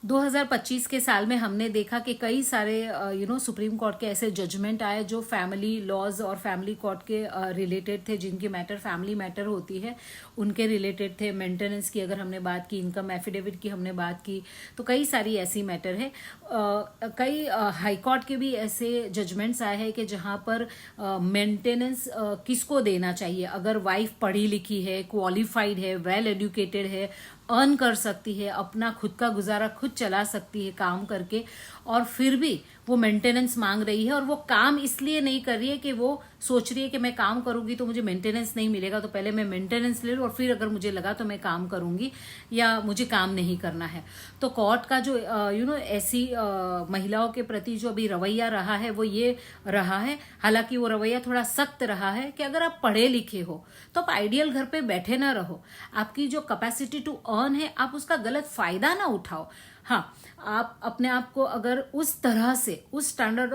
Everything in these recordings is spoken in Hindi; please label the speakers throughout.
Speaker 1: 2025 के साल में हमने देखा कि कई सारे सुप्रीम कोर्ट के ऐसे जजमेंट आए जो फैमिली लॉज और फैमिली कोर्ट के रिलेटेड थे, जिनकी मैटर फैमिली मैटर होती है उनके रिलेटेड थे। मेंटेनेंस की अगर हमने बात की, इनकम एफिडेविट की हमने बात की, तो कई सारी ऐसी मैटर है। कई हाई कोर्ट के भी ऐसे जजमेंट्स आए हैं कि जहां पर मेंटेनेंस किसको देना चाहिए। अगर वाइफ पढ़ी लिखी है, क्वालिफाइड है, वेल एजुकेटेड है, अर्न कर सकती है, अपना खुद का गुजारा खुद चला सकती है काम करके, और फिर भी वो मेंटेनेंस मांग रही है, और वो काम इसलिए नहीं कर रही है कि वो सोच रही है कि मैं काम करूंगी तो मुझे मेंटेनेंस नहीं मिलेगा, तो पहले मैं मेंटेनेंस ले लूं और फिर अगर मुझे लगा तो मैं काम करूंगी, या मुझे काम नहीं करना है। तो कोर्ट का जो ऐसी महिलाओं के प्रति जो अभी रवैया रहा है वो ये रहा है। हालांकि वो रवैया थोड़ा सख्त रहा है कि अगर आप पढ़े लिखे हो तो आप आइडियल घर पे बैठे ना रहो, आपकी जो कैपेसिटी टू अर्न है आप उसका गलत फायदा ना उठाओ। हाँ, आप अपने आप को अगर उस तरह से उस स्टैंडर्ड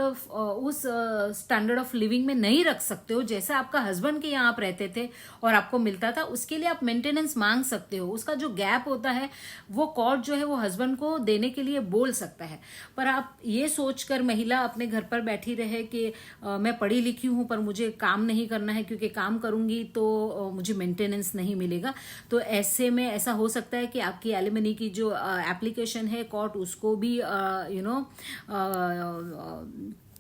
Speaker 1: ऑफ लिविंग में नहीं रख सकते हो जैसा आपका हस्बैंड के यहाँ आप रहते थे और आपको मिलता था, उसके लिए आप मेंटेनेंस मांग सकते हो। उसका जो गैप होता है वो कोर्ट जो है वो हस्बैंड को देने के लिए बोल सकता है। पर आप ये सोचकर महिला अपने घर पर बैठी रहे कि मैं पढ़ी लिखी हूं पर मुझे काम नहीं करना है क्योंकि काम करूंगी तो मुझे मेंटेनेंस नहीं मिलेगा, तो ऐसे में ऐसा हो सकता है कि आपकी एलिमनी की जो एप्लीकेशन है कोर्ट उसको भी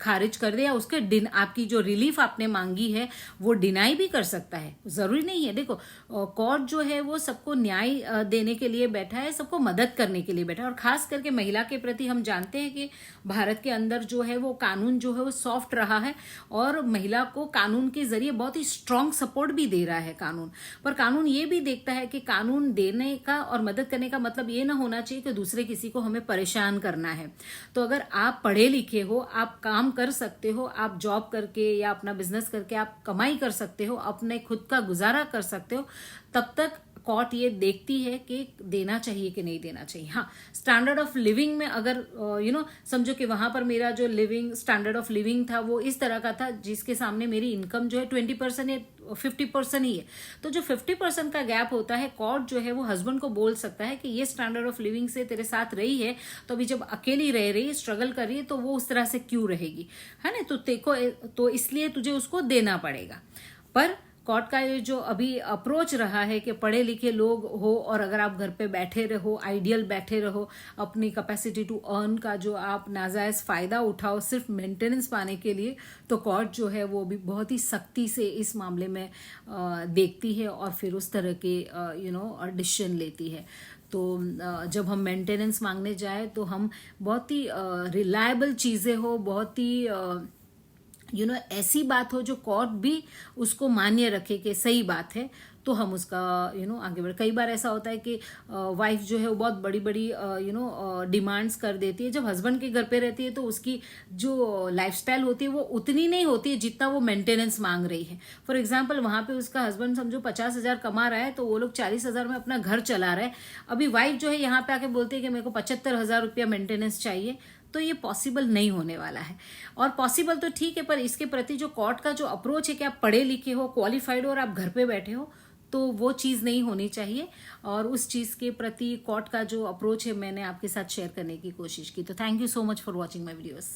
Speaker 1: खारिज कर दे, या उसके आपकी जो रिलीफ आपने मांगी है वो डिनाई भी कर सकता है। जरूरी नहीं है, देखो कोर्ट जो है वो सबको न्याय देने के लिए बैठा है, सबको मदद करने के लिए बैठा है। और खास करके महिला के प्रति हम जानते हैं कि भारत के अंदर जो है वो कानून जो है वो सॉफ्ट रहा है, और महिला को कानून के जरिए बहुत ही स्ट्रांग सपोर्ट भी दे रहा है कानून। पर कानून ये भी देखता है कि कानून देने का और मदद करने का मतलब ये ना होना चाहिए कि दूसरे किसी को हमें परेशान करना है। तो अगर आप पढ़े लिखे हो, आप काम कर सकते हो, आप जॉब करके या अपना बिजनेस करके आप कमाई कर सकते हो, अपने खुद का गुजारा कर सकते हो, तब तक कोर्ट ये देखती है कि देना चाहिए कि नहीं देना चाहिए। हाँ, स्टैंडर्ड ऑफ लिविंग में अगर समझो कि वहां पर मेरा जो लिविंग स्टैंडर्ड ऑफ लिविंग था वो इस तरह का था जिसके सामने मेरी इनकम जो है 20% या 50% ही है, तो जो 50% का गैप होता है कोर्ट जो है वो हस्बैंड को बोल सकता है कि ये स्टैंडर्ड ऑफ लिविंग से तेरे साथ रही है, तो अभी जब अकेली रह रही है, स्ट्रगल कर रही है, तो वो उस तरह से क्यों रहेगी, है ना, तो देखो तो इसलिए तुझे उसको देना पड़ेगा। पर कोर्ट का ये जो अभी अप्रोच रहा है कि पढ़े लिखे लोग हो और अगर आप घर पे बैठे रहो, आइडियल बैठे रहो, अपनी कैपेसिटी टू अर्न का जो आप नाजायज फायदा उठाओ सिर्फ मेंटेनेंस पाने के लिए, तो कोर्ट जो है वो भी बहुत ही सख्ती से इस मामले में देखती है और फिर उस तरह के डिसीजन लेती है। तो जब हम मेंटेनेंस मांगने जाए तो हम बहुत ही रिलायबल चीज़ें हो, बहुत ही ऐसी बात हो जो कोर्ट भी उसको मान्य रखे कि सही बात है, तो हम उसका आगे बढ़े। कई बार ऐसा होता है कि वाइफ जो है वो बहुत बड़ी बड़ी डिमांड्स कर देती है, जब हस्बैंड के घर पे रहती है तो उसकी जो लाइफस्टाइल होती है वो उतनी नहीं होती है जितना वो मेंटेनेंस मांग रही है। फॉर एग्जांपल वहां पे उसका हस्बैंड समझो 50,000 कमा रहा है तो वो लोग 40,000 में अपना घर चला रहे हैं। अभी वाइफ जो है यहाँ पे आके बोलती है कि मेरे को 75,000 रुपया मेंटेनेंस चाहिए, तो ये पॉसिबल नहीं होने वाला है। और पॉसिबल तो ठीक है, पर इसके प्रति जो कोर्ट का जो अप्रोच है कि आप पढ़े लिखे हो, क्वालिफाइड हो और आप घर पे बैठे हो, तो वो चीज़ नहीं होनी चाहिए। और उस चीज़ के प्रति कोर्ट का जो अप्रोच है मैंने आपके साथ शेयर करने की कोशिश की। तो thank you so much for watching my videos.